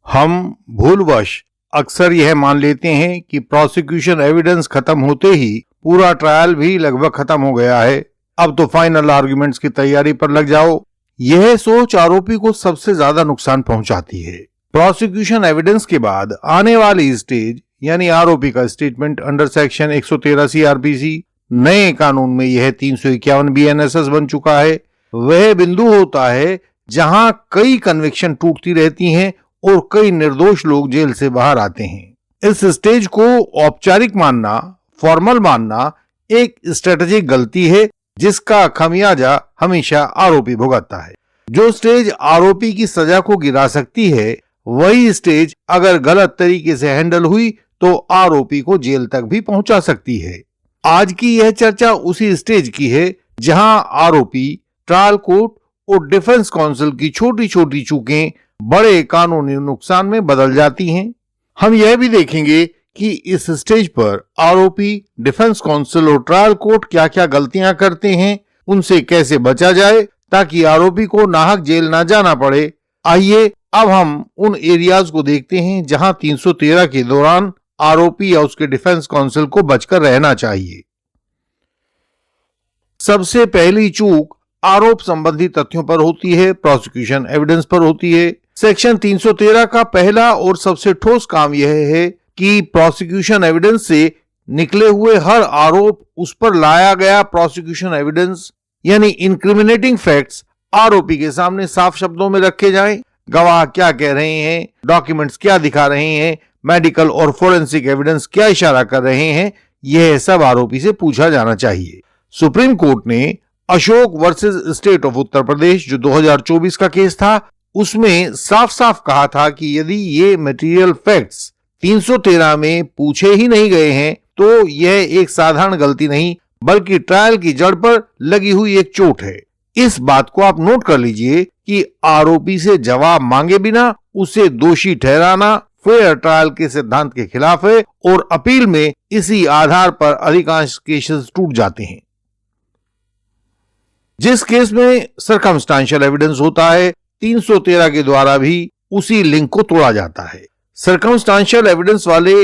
हम भूलवश अक्सर यह मान लेते हैं कि प्रोसिक्यूशन एविडेंस खत्म होते ही पूरा ट्रायल भी लगभग खत्म हो गया है, अब तो फाइनल आर्गुमेंट्स की तैयारी पर लग जाओ। यह सोच आरोपी को सबसे ज्यादा नुकसान पहुंचाती है। प्रोसिक्यूशन एविडेंस के बाद आने वाली स्टेज यानी आरोपी का स्टेटमेंट अंडर सेक्शन 113 सीआरपीसी, नए कानून में यह 351 बीएनएसएस बन चुका है, वह बिंदु होता है जहां कई कन्विक्शन टूटती रहती हैं और कई निर्दोष लोग जेल से बाहर आते हैं। इस स्टेज को औपचारिक मानना, फॉर्मल मानना एक स्ट्रेटेजिक गलती है जिसका खमियाजा हमेशा आरोपी भुगतता है। जो स्टेज आरोपी की सजा को गिरा सकती है, वही स्टेज अगर गलत तरीके से हैंडल हुई तो आरोपी को जेल तक भी पहुंचा सकती है। आज की यह चर्चा उसी स्टेज की है जहां आरोपी, ट्रायल कोर्ट और डिफेंस काउंसिल की छोटी छोटी चूकें बड़े कानूनी नुकसान में बदल जाती हैं। हम यह भी देखेंगे कि इस स्टेज पर आरोपी, डिफेंस काउंसिल और ट्रायल कोर्ट क्या क्या गलतियां करते हैं, उनसे कैसे बचा जाए ताकि आरोपी को नाहक जेल ना जाना पड़े। आइए अब हम उन एरियाज को देखते हैं जहां 313 के दौरान आरोपी या उसके डिफेंस काउंसिल को बचकर रहना चाहिए। सबसे पहली चूक आरोप संबंधी तथ्यों पर होती है, प्रोसिक्यूशन एविडेंस पर होती है। सेक्शन 313 का पहला और सबसे ठोस काम यह है कि प्रोसिक्यूशन एविडेंस से निकले हुए हर आरोप, उस पर लाया गया प्रोसिक्यूशन एविडेंस यानी इंक्रिमिनेटिंग फैक्ट्स आरोपी के सामने साफ शब्दों में रखे जाएं। गवाह क्या कह रहे हैं, डॉक्यूमेंट्स क्या दिखा रहे हैं, मेडिकल और फोरेंसिक एविडेंस क्या इशारा कर रहे हैं, यह सब आरोपी से पूछा जाना चाहिए। सुप्रीम कोर्ट ने Ashok versus state of Uttar Pradesh, जो 2024 का केस था, उसमें साफ साफ कहा था कि यदि ये मटेरियल फैक्ट्स 313 में पूछे ही नहीं गए हैं तो यह एक साधारण गलती नहीं बल्कि ट्रायल की जड़ पर लगी हुई एक चोट है। इस बात को आप नोट कर लीजिए कि आरोपी से जवाब मांगे बिना उसे दोषी ठहराना फेयर ट्रायल के सिद्धांत के खिलाफ है और अपील में इसी आधार पर अधिकांश केसेस टूट जाते हैं। जिस केस में सर्कमस्टांशियल एविडेंस होता है, 313 के द्वारा भी उसी लिंक को तोड़ा जाता है। सर्कमस्टांशियल एविडेंस वाले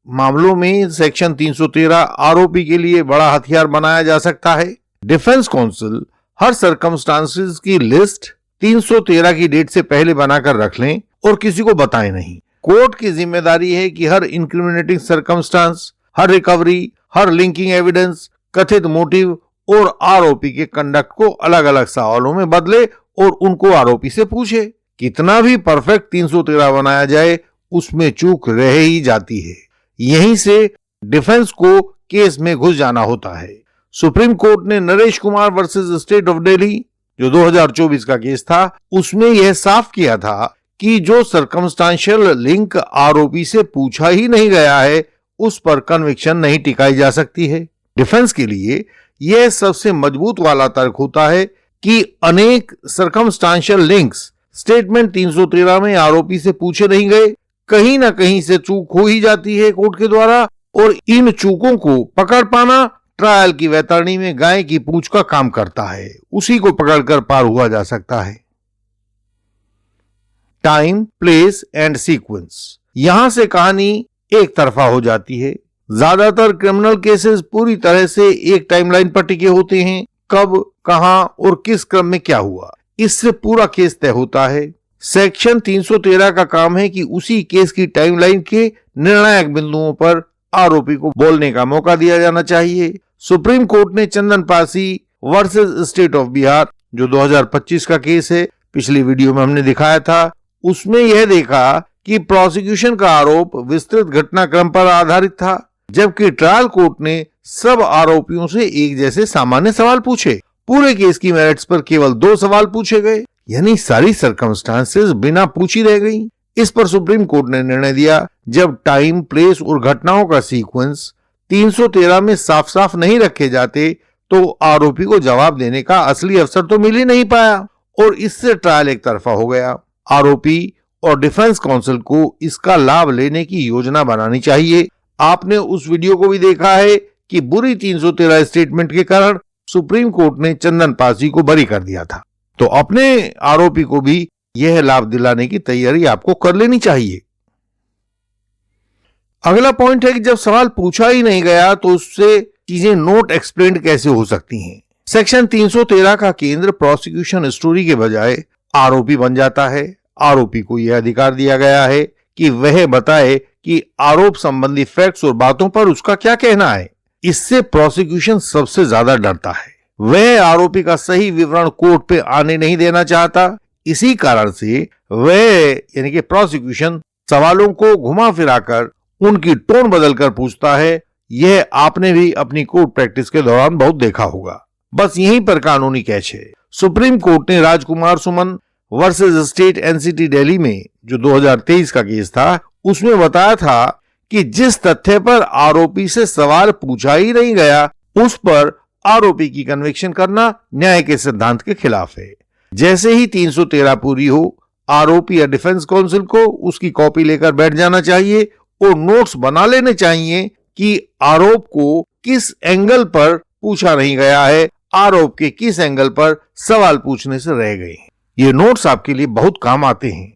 मामलों में सेक्शन 313 आरोपी के लिए बड़ा हथियार बनाया जा सकता है। डिफेंस काउंसिल हर सर्कमस्टांसेस की लिस्ट 313 की डेट से पहले बनाकर रख लें और किसी को बताएं नहीं। कोर्ट की जिम्मेदारी है कि हर इंक्रिमिनेटिंग सर्कमस्टांस, हर रिकवरी, हर लिंकिंग एविडेंस, कथित मोटिव और आरोपी के कंडक्ट को अलग अलग सवालों में बदले और उनको आरोपी से पूछे। कितना भी परफेक्ट 313 बनाया जाए, उसमें चूक रह ही जाती है। यहीं से डिफेंस को केस में घुस जाना होता है। सुप्रीम कोर्ट ने Naresh Kumar versus state of Delhi, जो 2024 का केस था, उसमें यह साफ किया था कि जो सर्कमस्टांशियल लिंक आरोपी से पूछा ही नहीं गया है, उस पर कन्विक्शन नहीं टिकाई जा सकती है। डिफेंस के लिए यह सबसे मजबूत वाला तर्क होता है कि अनेक सर्कमस्टांशियल लिंक्स स्टेटमेंट 313 में आरोपी से पूछे नहीं गए, कहीं ना कहीं से चूक हो ही जाती है कोर्ट के द्वारा, और इन चूकों को पकड़ पाना ट्रायल की वैतरणी में गाय की पूंछ का काम करता है। उसी को पकड़कर पार हुआ जा सकता है। टाइम, प्लेस एंड सीक्वेंस, यहां से कहानी एक तरफा हो जाती है। ज्यादातर क्रिमिनल केसेस पूरी तरह से एक टाइमलाइन पर टिके होते हैं, कब, कहां और किस क्रम में क्या हुआ, इससे पूरा केस तय होता है। सेक्शन 313 का काम है कि उसी केस की टाइमलाइन के निर्णायक बिंदुओं पर आरोपी को बोलने का मौका दिया जाना चाहिए। सुप्रीम कोर्ट ने Chandan Pasi versus state of Bihar, जो 2025 का केस है, पिछली वीडियो में हमने दिखाया था, उसमें यह देखा कि प्रोसिक्यूशन का आरोप विस्तृत घटनाक्रम पर आधारित था, जबकि ट्रायल कोर्ट ने सब आरोपियों से एक जैसे सामान्य सवाल पूछे। पूरे केस की मेरिट्स पर केवल 2 सवाल पूछे गए, यानी सारी सर्कमस्टांसेस बिना पूछी रह गई। इस पर सुप्रीम कोर्ट ने निर्णय दिया, जब टाइम, प्लेस और घटनाओं का सीक्वेंस 313 में साफ साफ नहीं रखे जाते तो आरोपी को जवाब देने का असली अवसर तो मिल ही नहीं पाया और इससे ट्रायल एक तरफा हो गया। आरोपी और डिफेंस काउंसिल को इसका लाभ लेने की योजना बनानी चाहिए। आपने उस वीडियो को भी देखा है कि बुरी 313 स्टेटमेंट के कारण सुप्रीम कोर्ट ने चंदन पासी को बरी कर दिया था। तो अपने आरोपी को भी यह लाभ दिलाने की तैयारी आपको कर लेनी चाहिए। अगला पॉइंट है कि जब सवाल पूछा ही नहीं गया तो उससे चीजें नोट एक्सप्लेन कैसे हो सकती हैं। सेक्शन 313 का केंद्र प्रोसिक्यूशन स्टोरी के बजाय आरोपी बन जाता है। आरोपी को यह अधिकार दिया गया है कि वह बताए कि आरोप संबंधी फैक्ट्स और बातों पर उसका क्या कहना है। इससे प्रोसिक्यूशन सबसे ज्यादा डरता है। वह आरोपी का सही विवरण कोर्ट पे आने नहीं देना चाहता। इसी कारण से वह यानी कि प्रोसिक्यूशन सवालों को घुमा फिराकर उनकी टोन बदलकर पूछता है। यह आपने भी अपनी कोर्ट प्रैक्टिस के दौरान बहुत देखा होगा। बस यहीं पर कानूनी कैच है। सुप्रीम कोर्ट ने राजकुमार सुमन वर्सेस स्टेट एनसीटी दिल्ली में जो 2023 का केस था, उसमें बताया था कि जिस तथ्य पर आरोपी से सवाल पूछा ही नहीं गया, उस पर आरोपी की कन्विक्शन करना न्याय के सिद्धांत के खिलाफ है। जैसे ही 313 पूरी हो, आरोपी या डिफेंस काउंसिल को उसकी कॉपी लेकर बैठ जाना चाहिए और नोट्स बना लेने चाहिए कि आरोप को किस एंगल पर पूछा नहीं गया है, आरोप के किस एंगल पर सवाल पूछने से रह गए हैं। ये नोट्स आपके लिए बहुत काम आते हैं।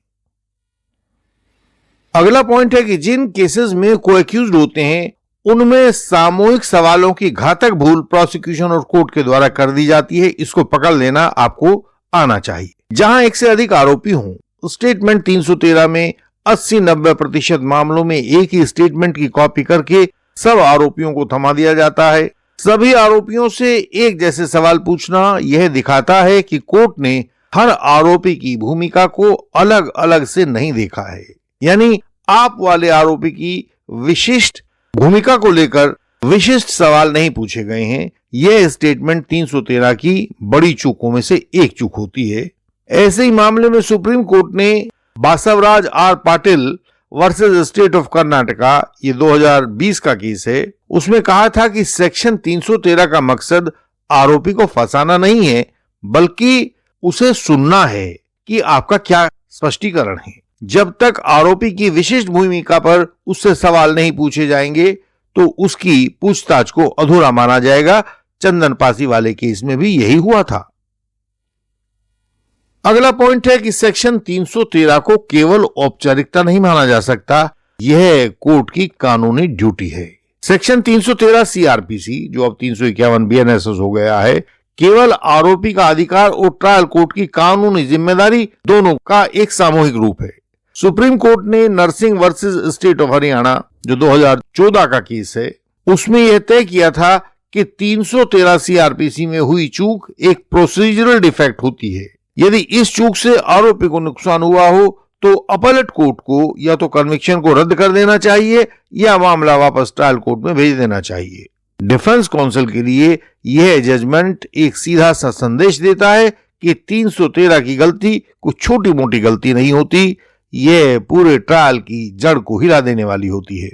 अगला पॉइंट है कि जिन केसेस में को एक्यूज्ड होते हैं, उनमें सामूहिक सवालों की घातक भूल प्रोसिक्यूशन और कोर्ट के द्वारा कर दी जाती है। इसको पकड़ लेना आपको आना चाहिए। जहां एक से अधिक आरोपी हों, स्टेटमेंट 313 में 80-90% मामलों में एक ही स्टेटमेंट की कॉपी करके सब आरोपियों को थमा दिया जाता है। सभी आरोपियों से एक जैसे सवाल पूछना यह दिखाता है कि कोर्ट ने हर आरोपी की भूमिका को अलग अलग से नहीं देखा है। यानी आप वाले आरोपी की विशिष्ट भूमिका को लेकर विशिष्ट सवाल नहीं पूछे गए हैं। यह स्टेटमेंट 313 की बड़ी चूकों में से एक चूक होती है। ऐसे ही मामले में सुप्रीम कोर्ट ने Basavaraj R Patil versus state of Karnataka, ये 2020 का केस है, उसमें कहा था कि सेक्शन 313 का मकसद आरोपी को फंसाना नहीं है, बल्कि उसे सुनना है कि आपका क्या स्पष्टीकरण है। जब तक आरोपी की विशिष्ट भूमिका पर उससे सवाल नहीं पूछे जाएंगे तो उसकी पूछताछ को अधूरा माना जाएगा। चंदन पासी वाले केस में भी यही हुआ था। अगला पॉइंट है कि सेक्शन 313 को केवल औपचारिकता नहीं माना जा सकता, यह कोर्ट की कानूनी ड्यूटी है। सेक्शन 313 सीआरपीसी, जो अब 351 बीएनएसएस हो गया है, केवल आरोपी का अधिकार और ट्रायल कोर्ट की कानूनी जिम्मेदारी दोनों का एक सामूहिक रूप है। सुप्रीम कोर्ट ने Narasimha versus state of Haryana, जो 2014 का केस है, उसमें यह तय किया था कि 313 सीआरपीसी में हुई चूक एक प्रोसीजरल डिफेक्ट होती है। यदि इस चूक से आरोपी को नुकसान हुआ हो तो अपीलेट कोर्ट को या तो कन्विक्शन को रद्द कर देना चाहिए या मामला वापस ट्रायल कोर्ट में भेज देना चाहिए। डिफेंस काउंसिल के लिए यह जजमेंट एक सीधा सा संदेश देता है कि 313 की गलती कुछ छोटी मोटी गलती नहीं होती, यह पूरे ट्रायल की जड़ को हिला देने वाली होती है।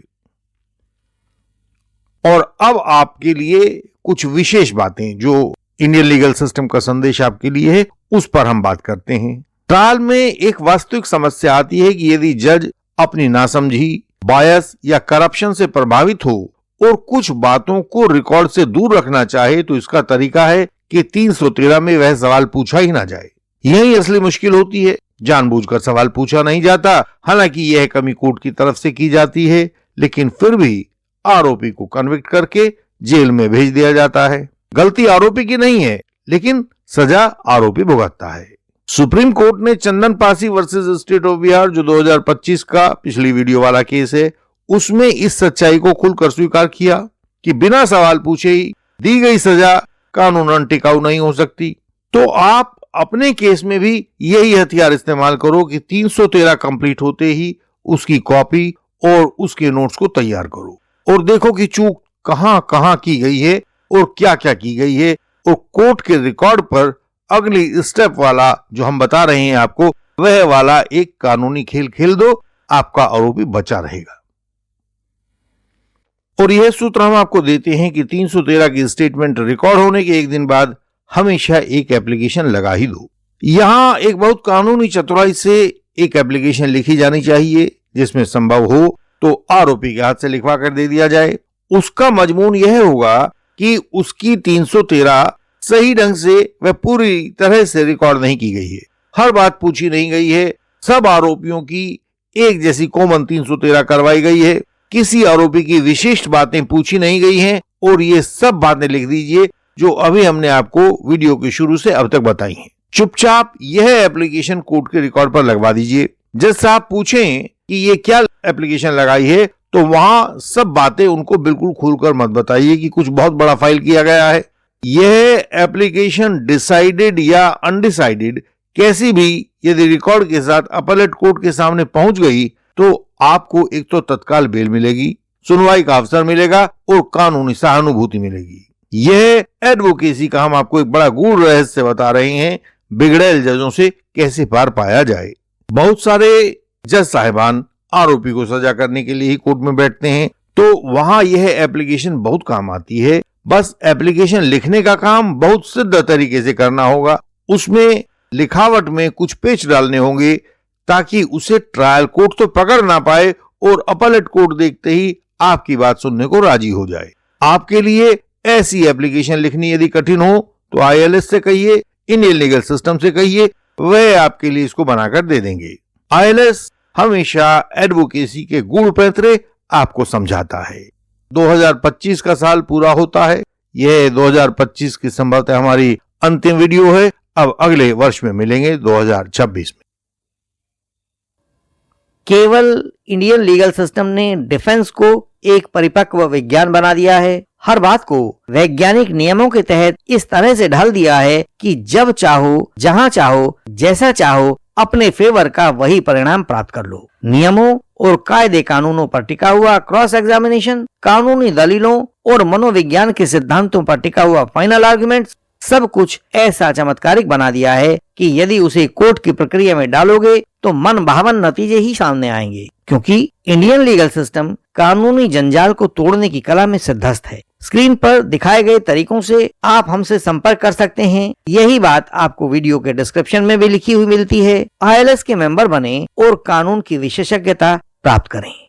और अब आपके लिए कुछ विशेष बातें जो इंडियन लीगल सिस्टम का संदेश आपके लिए है, उस पर हम बात करते हैं। ट्रायल में एक वास्तविक समस्या आती है कि यदि जज अपनी नासमझी, बायस या करप्शन से प्रभावित हो और कुछ बातों को रिकॉर्ड से दूर रखना चाहे तो इसका तरीका है कि 313 में वह सवाल पूछा ही ना जाए। यही असली मुश्किल होती है। जानबूझकर सवाल पूछा नहीं जाता, हालांकि यह कमी कोर्ट की तरफ से की जाती है, लेकिन फिर भी आरोपी को कन्विक्ट करके जेल में भेज दिया जाता है। गलती आरोपी की नहीं है, लेकिन सजा आरोपी भुगतता है। सुप्रीम कोर्ट ने Chandan Pasi versus state of Bihar, जो 2025 का पिछली वीडियो वाला केस है, उसमें इस सच्चाई को खुलकर स्वीकार किया कि बिना सवाल पूछे ही दी गई सजा कानूनन टिकाऊ नहीं हो सकती। तो आप अपने केस में भी यही हथियार इस्तेमाल करो कि 313 कंप्लीट होते ही उसकी कॉपी और उसके नोट्स को तैयार करो और देखो कि चूक कहां कहां की गई है और क्या क्या की गई है, और कोर्ट के रिकॉर्ड पर अगली स्टेप वाला जो हम बता रहे हैं आपको, वह वाला एक कानूनी खेल खेल दो, आपका आरोपी बचा रहेगा। और यह सूत्र हम आपको देते हैं कि 313 की स्टेटमेंट रिकॉर्ड होने के एक दिन बाद हमेशा एक एप्लीकेशन लगा ही दो। यहां एक बहुत कानूनी चतुराई से एक एप्लीकेशन लिखी जानी चाहिए, जिसमें संभव हो तो आरोपी के हाथ से लिखवा कर दे दिया जाए। उसका मजमून यह होगा कि उसकी 313 सही ढंग से वह पूरी तरह से रिकॉर्ड नहीं की गई है। हर बात पूछी नहीं गई है। सब आरोपियों की एक जैसी कॉमन 313 करवाई गई है। किसी आरोपी की विशिष्ट बातें पूछी नहीं गई हैं और ये सब बातें लिख दीजिए जो अभी हमने आपको वीडियो के शुरू से अब तक बताई हैं। चुपचाप यह एप्लीकेशन कोर्ट के रिकॉर्ड पर लगवा दीजिए। जज साहब पूछें कि ये क्या एप्लीकेशन लगाई है तो वहां सब बातें उनको बिल्कुल खुलकर मत बताइए कि कुछ बहुत बड़ा फाइल किया गया है। यह एप्लीकेशन डिसाइडेड या अनडिसाइडेड कैसी भी यदि रिकॉर्ड के साथ अपीलेट कोर्ट के सामने पहुंच गई तो आपको एक तो तत्काल बेल मिलेगी, सुनवाई का अवसर मिलेगा और कानूनी सहानुभूति मिलेगी। यह एडवोकेसी का हम आपको एक बड़ा गूढ़ रहस्य बता रहे हैं, बिगड़ैल जजों से कैसे पार पाया जाए। बहुत सारे जज साहिबान आरोपी को सजा करने के लिए ही कोर्ट में बैठते हैं तो वहां यह एप्लीकेशन बहुत काम आती है। बस एप्लीकेशन लिखने का काम बहुत सिद्ध तरीके से करना होगा। उसमें लिखावट में कुछ पेच डालने होंगे ताकि उसे ट्रायल कोर्ट तो पकड़ ना पाए और अपीलेट कोर्ट देखते ही आपकी बात सुनने को राजी हो जाए। आपके लिए ऐसी एप्लीकेशन लिखनी यदि कठिन हो तो ILS से कहिए, इंडियन लीगल सिस्टम से कहिए, वह आपके लिए इसको बनाकर दे देंगे। ILS हमेशा एडवोकेसी के गूढ़ पैंतरे आपको समझाता है। 2025 का साल पूरा होता है। यह 2025 की संभवतः हमारी अंतिम वीडियो है। अब अगले वर्ष में मिलेंगे 2026 में। केवल इंडियन लीगल सिस्टम ने डिफेंस को एक परिपक्व विज्ञान बना दिया है। हर बात को वैज्ञानिक नियमों के तहत इस तरह से ढाल दिया है कि जब चाहो, जहां चाहो, जैसा चाहो, अपने फेवर का वही परिणाम प्राप्त कर लो। नियमों और कायदे कानूनों पर टिका हुआ क्रॉस एग्जामिनेशन, कानूनी दलीलों और मनोविज्ञान के सिद्धांतों पर टिका हुआ फाइनल आर्गुमेंट्स, सब कुछ ऐसा चमत्कारिक बना दिया है कि यदि उसे कोर्ट की प्रक्रिया में डालोगे तो मन भावन नतीजे ही सामने आएंगे, क्योंकि इंडियन लीगल सिस्टम कानूनी जंजाल को तोड़ने की कला में सिद्धस्त है। स्क्रीन पर दिखाए गए तरीकों से आप हमसे संपर्क कर सकते हैं। यही बात आपको वीडियो के डिस्क्रिप्शन में भी लिखी हुई मिलती है। ILS के मेंबर बने और कानून की विशेषज्ञता प्राप्त करें।